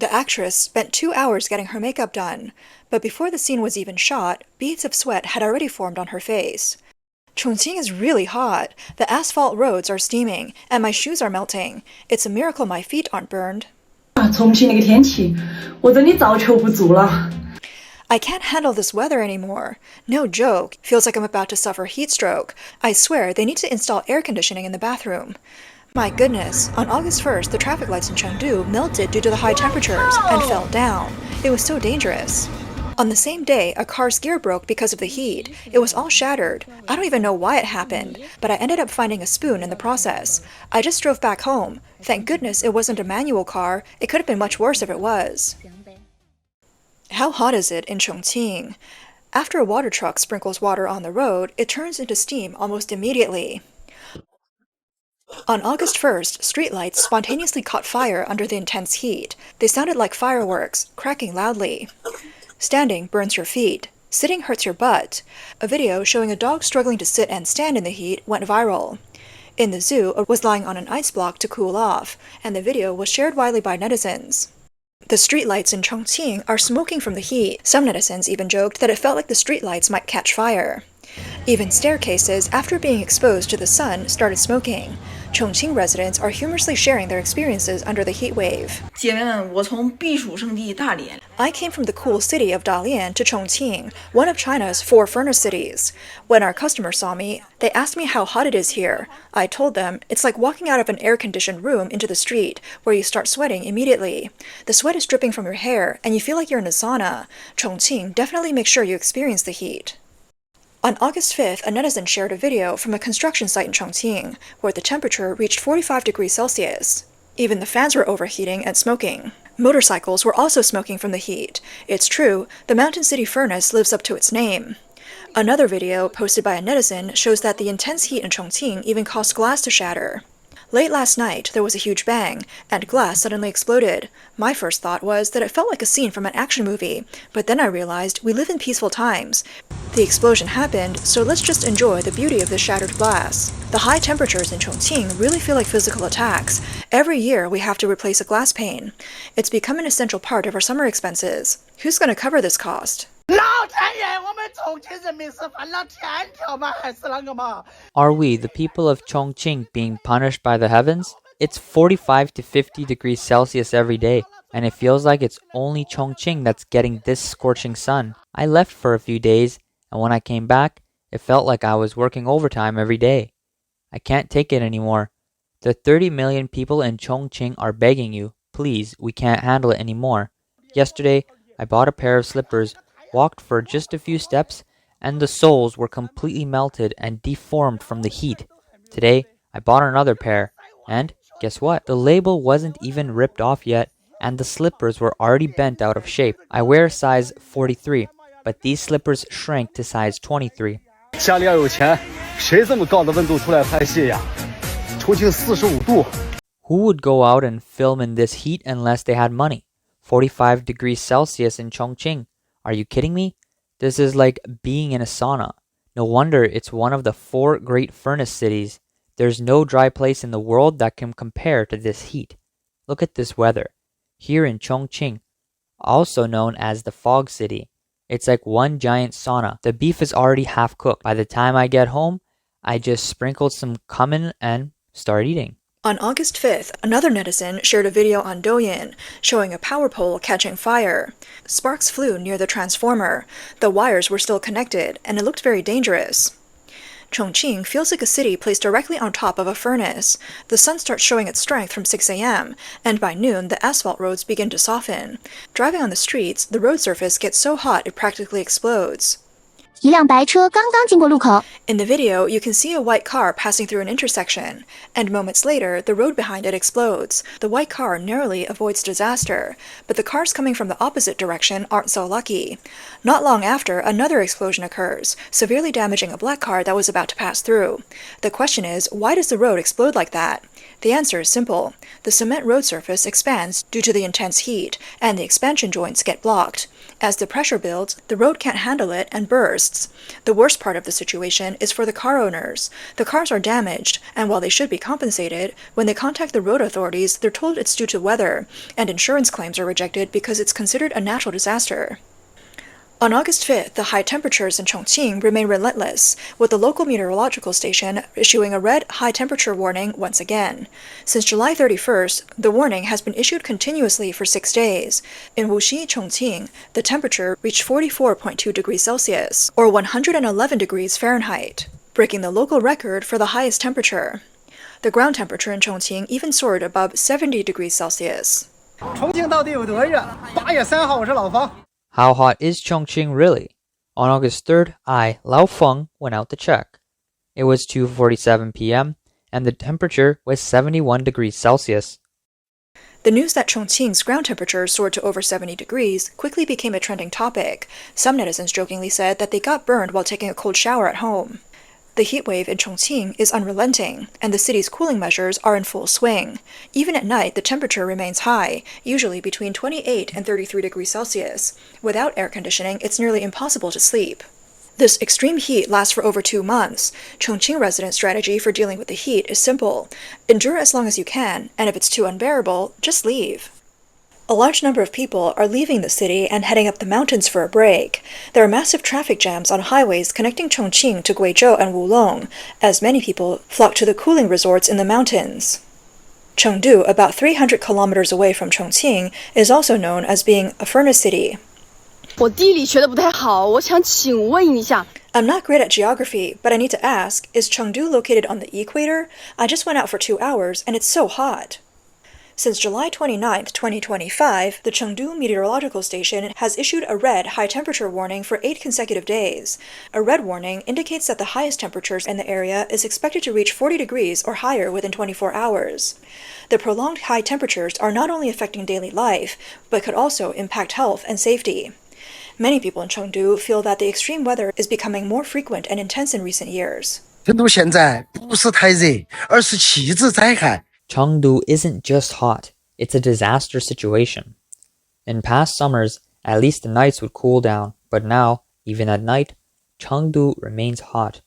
The actress spent 2 hours getting her makeup done, but before the scene was even shot, beads of sweat had already formed on her face. Chongqing is really hot. The asphalt roads are steaming, and my shoes are melting. It's a miracle my feet aren't burned. 重庆那个天气，我真的遭求不住了。 I can't handle this weather anymore. No joke. Feels like I'm about to suffer heat stroke. I swear they need to install air conditioning in the bathroom. My goodness, on August 1st, the traffic lights in Chengdu melted due to the high temperatures and fell down. It was so dangerous. On the same day, a car's gear broke because of the heat. It was all shattered. I don't even know why it happened, but I ended up finding a spoon in the process. I just drove back home. Thank goodness it wasn't a manual car. It could have been much worse if it was. How hot is it in Chongqing? After a water truck sprinkles water on the road, it turns into steam almost immediately. On August 1st, streetlights spontaneously caught fire under the intense heat. They sounded like fireworks, cracking loudly. Standing burns your feet. Sitting hurts your butt. A video showing a dog struggling to sit and stand in the heat went viral. In the zoo, it was lying on an ice block to cool off, and the video was shared widely by netizens. The streetlights in Chongqing are smoking from the heat. Some netizens even joked that it felt like the streetlights might catch fire. Even staircases, after being exposed to the sun, started smoking. Chongqing residents are humorously sharing their experiences under the heat wave. 姐妹们，我从避暑胜地大连 I came from the cool city of Dalian to Chongqing, one of China's 4 furnace cities. When our customers saw me, they asked me how hot it is here. I told them it's like walking out of an air-conditioned room into the street, where you start sweating immediately. The sweat is dripping from your hair, and you feel like you're in a sauna. Chongqing definitely makes sure you experience the heat. On August 5th, a netizen shared a video from a construction site in Chongqing, where the temperature reached 45 degrees Celsius. Even the fans were overheating and smoking. Motorcycles were also smoking from the heat. It's true, the Mountain City furnace lives up to its name. Another video, posted by a netizen, shows that the intense heat in Chongqing even caused glass to shatter. Late last night, there was a huge bang, and glass suddenly exploded. My first thought was that it felt like a scene from an action movie, but then I realized we live in peaceful times. The explosion happened, so let's just enjoy the beauty of this shattered glass. The high temperatures in Chongqing really feel like physical attacks. Every year we have to replace a glass pane. It's become an essential part of our summer expenses. Who's going to cover this cost? Are we, the people of Chongqing, being punished by the heavens? It's 45 to 50 degrees Celsius every day, and it feels like it's only Chongqing that's getting this scorching sun. I left for a few days, and when I came back, it felt like I was working overtime every day. I can't take it anymore. The 30 million people in Chongqing are begging you, please, we can't handle it anymore. Yesterday, I bought a pair of slippers, walked for just a few steps, and the soles were completely melted and deformed from the heat. Today, I bought another pair, and guess what? The label wasn't even ripped off yet, and the slippers were already bent out of shape. I wear a size 43, but these slippers shrank to size 23. 家里要有钱，谁这么高的温度出来拍戏呀？重庆45度。 Who would go out and film in this heat unless they had money? 45 degrees Celsius in Chongqing. Are you kidding me? This is like being in a sauna. No wonder it's one of the 4 great furnace cities. There's no dry place in the world that can compare to this heat. Look at this weather. Here in Chongqing, also known as the Fog City, it's like one giant sauna. The beef is already half cooked. By the time I get home, I just sprinkled some cumin and start eating. On August 5th, another netizen shared a video on Douyin showing a power pole catching fire. Sparks flew near the transformer. The wires were still connected, and it looked very dangerous. Chongqing feels like a city placed directly on top of a furnace. The sun starts showing its strength from 6 a.m., and by noon the asphalt roads begin to soften. Driving on the streets, the road surface gets so hot it practically explodes. 一辆白车刚刚经过路口。 In the video, you can see a white car passing through an intersection, and moments later, the road behind it explodes. The white car narrowly avoids disaster, but the cars coming from the opposite direction aren't so lucky. Not long after, another explosion occurs, severely damaging a black car that was about to pass through. The question is, why does the road explode like that? The answer is simple. The cement road surface expands due to the intense heat, and the expansion joints get blocked. As the pressure builds, the road can't handle it and bursts. motorists. The worst part of the situation is for the car owners. The cars are damaged, and while they should be compensated, when they contact the road authorities, they're told it's due to weather, and insurance claims are rejected because it's considered a natural disaster. On August 5th, the high temperatures in Chongqing remain relentless, with the local meteorological station issuing a red high-temperature warning once again. Since July 31st, the warning has been issued continuously for 6 days. In Wuxi, Chongqing, the temperature reached 44.2 degrees Celsius, or 111 degrees Fahrenheit, breaking the local record for the highest temperature. The ground temperature in Chongqing even soared above 70 degrees Celsius. 重庆到底有多热？8月3号，我是老方。 How hot is Chongqing really? On August 3rd, I, Lao Feng, went out to check. It was 2:47 p.m., and the temperature was 71 degrees Celsius. The news that Chongqing's ground temperature soared to over 70 degrees quickly became a trending topic. Some netizens jokingly said that they got burned while taking a cold shower at home. The heatwave in Chongqing is unrelenting, and the city's cooling measures are in full swing. Even at night, the temperature remains high, usually between 28 and 33 degrees Celsius. Without air conditioning, it's nearly impossible to sleep. This extreme heat lasts for over 2 months. Chongqing residents' strategy for dealing with the heat is simple. Endure as long as you can, and if it's too unbearable, just leave. A large number of people are leaving the city and heading up the mountains for a break. There are massive traffic jams on highways connecting Chongqing to Guizhou and Wulong, as many people flock to the cooling resorts in the mountains. Chengdu, about 300 kilometers away from Chongqing, is also known as being a furnace city. 我地理学得不太好，我想请问一下。 I'm not great at geography, but I need to ask, is Chengdu located on the equator? I just went out for 2 hours, and it's so hot. Since July 29, 2025, the Chengdu Meteorological Station has issued a red high-temperature warning for 8 consecutive days. A red warning indicates that the highest temperatures in the area is expected to reach 40 degrees or higher within 24 hours. The prolonged high temperatures are not only affecting daily life, but could also impact health and safety. Many people in Chengdu feel that the extreme weather is becoming more frequent and intense in recent years. 成都现在不是太热，而是气质灾害。 Chengdu isn't just hot, it's a disaster situation. In past summers, at least the nights would cool down, but now, even at night, Chengdu remains hot.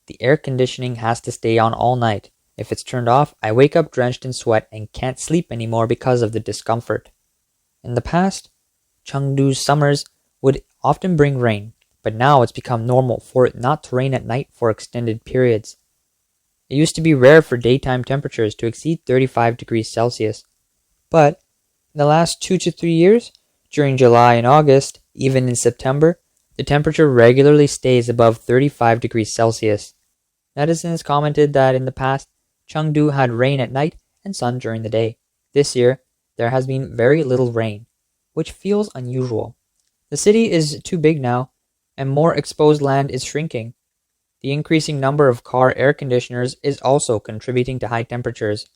The air conditioning has to stay on all night. If it's turned off, I wake up drenched in sweat and can't sleep anymore because of the discomfort. In the past, Chengdu's summers would often bring rain, but now it's become normal for it not to rain at night for extended periods. It used to be rare for daytime temperatures to exceed 35 degrees Celsius. But in the last 2 to 3 years, during July and August, even in September, the temperature regularly stays above 35 degrees Celsius. Netizens commented that in the past, Chengdu had rain at night and sun during the day. This year, there has been very little rain, which feels unusual. The city is too big now, and more exposed land is shrinking. The increasing number of car air conditioners is also contributing to high temperatures.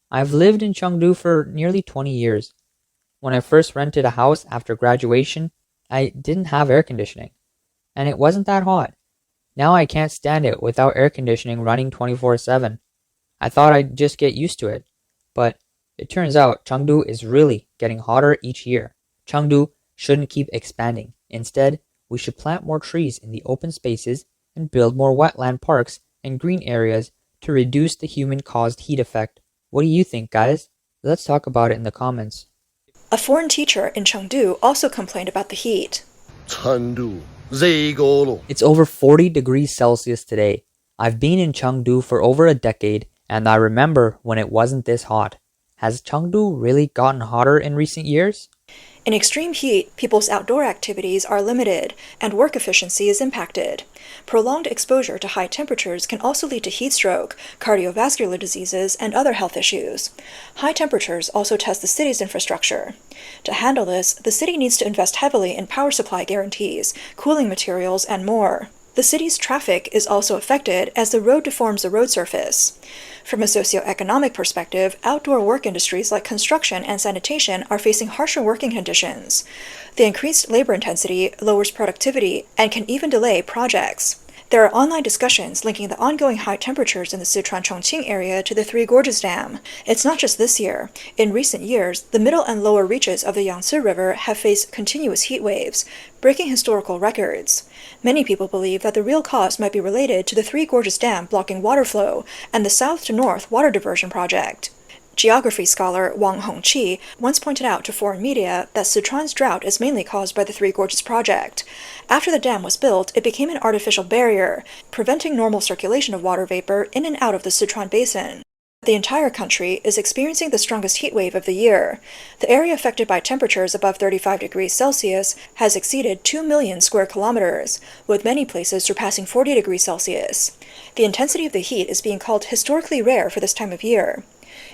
I've lived in Chengdu for nearly 20 years. When I first rented a house after graduation, I didn't have air conditioning, and it wasn't that hot. Now I can't stand it without air conditioning running 24/7. I thought I'd just get used to it, but it turns out Chengdu is really getting hotter each year. Chengdu shouldn't keep expanding. Instead, we should plant more trees in the open spaces and build more wetland parks and green areas to reduce the human-caused heat effect. What do you think, guys? Let's talk about it in the comments. A foreign teacher in Chengdu also complained about the heat. 成都热过了。 It's over 40 degrees Celsius today. I've been in Chengdu for over a decade, and I remember when it wasn't this hot. Has Chengdu really gotten hotter in recent years? In extreme heat, people's outdoor activities are limited, and work efficiency is impacted. Prolonged exposure to high temperatures can also lead to heat stroke, cardiovascular diseases, and other health issues. High temperatures also test the city's infrastructure. To handle this, the city needs to invest heavily in power supply guarantees, cooling materials, and more. The city's traffic is also affected as the road deforms the road surface. From a socioeconomic perspective, outdoor work industries like construction and sanitation are facing harsher working conditions. The increased labor intensity lowers productivity and can even delay projects. There are online discussions linking the ongoing high temperatures in the Sichuan-Chongqing area to the Three Gorges Dam. It's not just this year. In recent years, the middle and lower reaches of the Yangtze River have faced continuous heat waves, breaking historical records. Many people believe that the real cause might be related to the Three Gorges Dam blocking water flow and the south-to-north water diversion project. Geography scholar Wang Hongqi once pointed out to foreign media that Sichuan's drought is mainly caused by the Three Gorges project. After the dam was built, it became an artificial barrier, preventing normal circulation of water vapor in and out of the Sichuan basin. The entire country is experiencing the strongest heat wave of the year. The area affected by temperatures above 35 degrees Celsius has exceeded 2 million square kilometers, with many places surpassing 40 degrees Celsius. The intensity of the heat is being called historically rare for this time of year.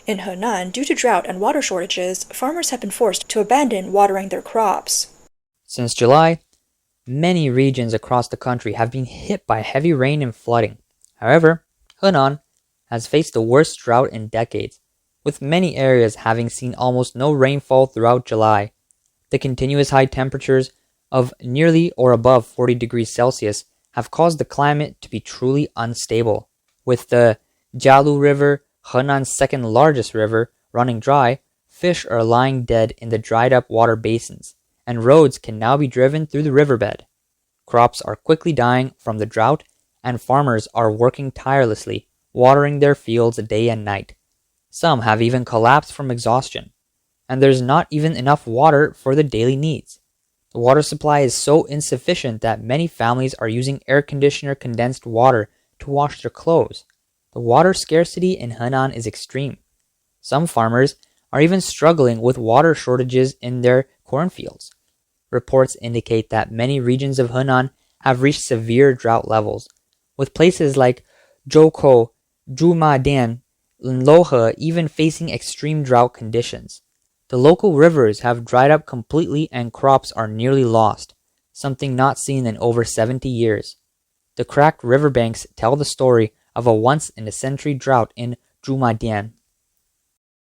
In Henan, due to drought and water shortages, farmers have been forced to abandon watering their crops. Since July, many regions across the country have been hit by heavy rain and flooding. However, Henan has faced the worst drought in decades, with many areas having seen almost no rainfall throughout July. The continuous high temperatures of nearly or above 40 degrees Celsius have caused the climate to be truly unstable, with the Jialu River, Henan's second largest river, running dry. Fish are lying dead in the dried up water basins, and roads can now be driven through the riverbed. Crops are quickly dying from the drought, and farmers are working tirelessly, watering their fields day and night. Some have even collapsed from exhaustion, and there's not even enough water for the daily needs. The water supply is so insufficient that many families are using air conditioner condensed water to wash their clothes. The water scarcity in Henan is extreme. Some farmers are even struggling with water shortages in their cornfields. Reports indicate that many regions of Henan have reached severe drought levels, with places like Zhoukou, Zhumadian, and Lohe even facing extreme drought conditions. The local rivers have dried up completely and crops are nearly lost, something not seen in over 70 years. The cracked riverbanks tell the story of a once-in-a-century drought in Zhumadian.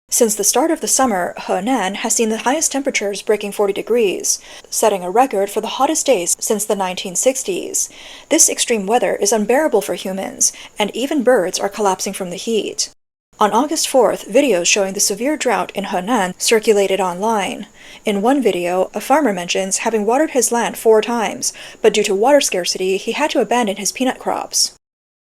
Since the start of the summer, Henan has seen the highest temperatures breaking 40 degrees, setting a record for the hottest days since the 1960s. This extreme weather is unbearable for humans, and even birds are collapsing from the heat. On August 4th, videos showing the severe drought in Henan circulated online. In one video, a farmer mentions having watered his land 4 times, but due to water scarcity, he had to abandon his peanut crops.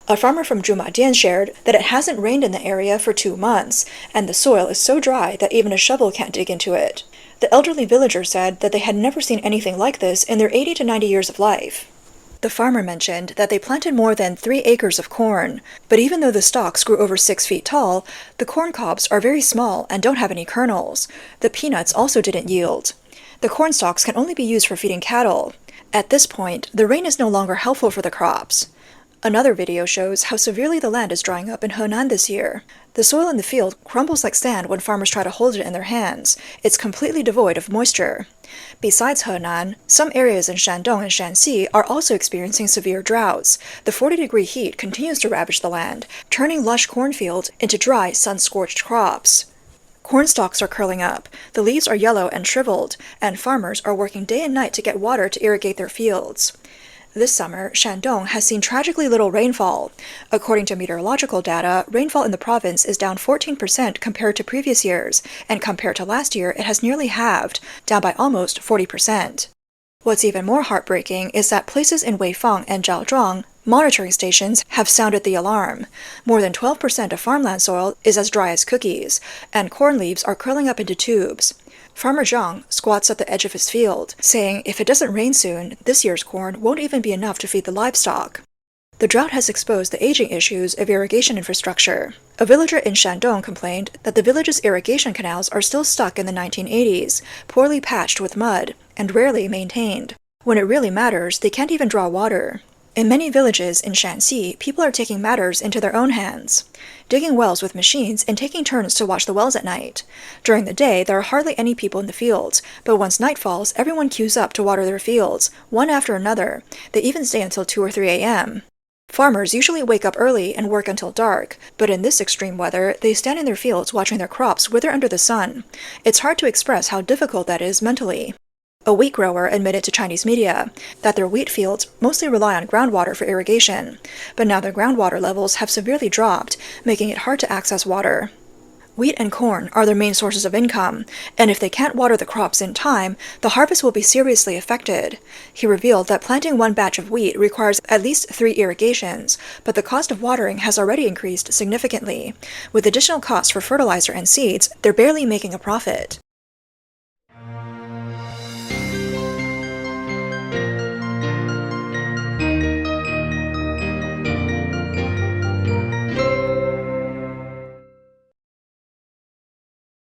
A farmer from Zhumadian shared that it hasn't rained in the area for 2 months, and the soil is so dry that even a shovel can't dig into it. The elderly villager said that they had never seen anything like this in their 80 to 90 years of life. The farmer mentioned that they planted more than 3 acres of corn, but even though the stalks grew over 6 feet tall, the corn cobs are very small and don't have any kernels. The peanuts also didn't yield. The corn stalks can only be used for feeding cattle. At this point, the rain is no longer helpful for the crops. Another video shows how severely the land is drying up in Henan this year. The soil in the field crumbles like sand when farmers try to hold it in their hands. It's completely devoid of moisture. Besides Henan, some areas in Shandong and Shanxi are also experiencing severe droughts. The 40-degree heat continues to ravage the land, turning lush cornfields into dry, sun-scorched crops. Corn stalks are curling up, the leaves are yellow and shriveled, and farmers are working day and night to get water to irrigate their fields. This summer, Shandong has seen tragically little rainfall. According to meteorological data, rainfall in the province is down 14% compared to previous years, and compared to last year, it has nearly halved, down by almost 40%. What's even more heartbreaking is that places in Weifang and Zhaozhuang, monitoring stations, have sounded the alarm. More than 12% of farmland soil is as dry as cookies, and corn leaves are curling up into tubes. Farmer Zhang squats at the edge of his field, saying if it doesn't rain soon, this year's corn won't even be enough to feed the livestock. The drought has exposed the aging issues of irrigation infrastructure. A villager in Shandong complained that the village's irrigation canals are still stuck in the 1980s, poorly patched with mud, and rarely maintained. When it really matters, they can't even draw water. In many villages in Shanxi, people are taking matters into their own hands, digging wells with machines and taking turns to watch the wells at night. During the day, there are hardly any people in the fields, but once night falls, everyone queues up to water their fields, one after another. They even stay until 2 or 3 a.m. Farmers usually wake up early and work until dark, but in this extreme weather, they stand in their fields watching their crops wither under the sun. It's hard to express how difficult that is mentally. A wheat grower admitted to Chinese media that their wheat fields mostly rely on groundwater for irrigation, but now their groundwater levels have severely dropped, making it hard to access water. Wheat and corn are their main sources of income, and if they can't water the crops in time, the harvest will be seriously affected. He revealed that planting one batch of wheat requires at least 3 irrigations, but the cost of watering has already increased significantly. With additional costs for fertilizer and seeds, they're barely making a profit.